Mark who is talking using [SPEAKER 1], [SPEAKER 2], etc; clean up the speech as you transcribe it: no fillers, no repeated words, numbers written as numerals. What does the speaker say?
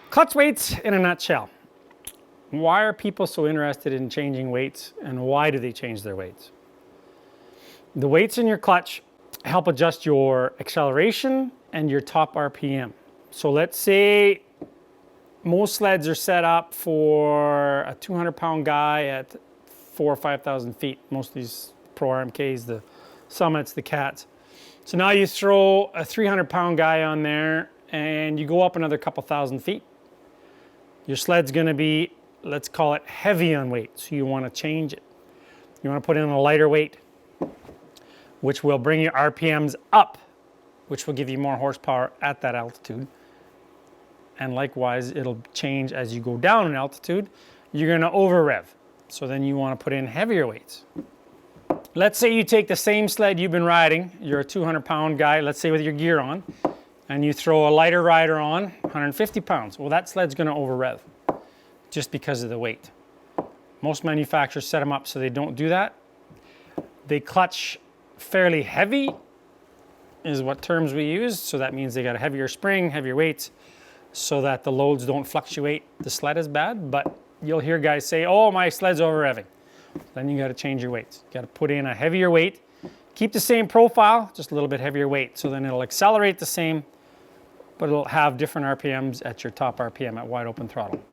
[SPEAKER 1] Clutch weights in a nutshell. Why are people so interested in changing weights, and why do they change their weights? The weights in your clutch help adjust your acceleration and your top RPM. So let's say most sleds are set up for a 200-pound guy at 4,000 or 5,000 feet. Most of these Pro RMKs, the Summits, the Cats. So now you throw a 300-pound guy on there and you go up another couple thousand feet. Your sled's gonna be, let's call it heavy on weight. So you wanna change it. You wanna put in a lighter weight, which will bring your RPMs up, which will give you more horsepower at that altitude. And likewise, it'll change as you go down in altitude. You're gonna over rev. So then you wanna put in heavier weights. Let's say you take the same sled you've been riding, you're a 200-pound guy, let's say with your gear on, and you throw a lighter rider on, 150 pounds. Well, that sled's gonna over rev just because of the weight. Most manufacturers set them up so they don't do that. They clutch fairly heavy, is what terms we use. So that means they got a heavier spring, heavier weights, so that the loads don't fluctuate the sled as bad. But you'll hear guys say, oh, my sled's over revving. Then you got to change your weights. You got to put in a heavier weight, keep the same profile, just a little bit heavier weight. So then it'll accelerate the same, but it'll have different RPMs at your top RPM at wide open throttle.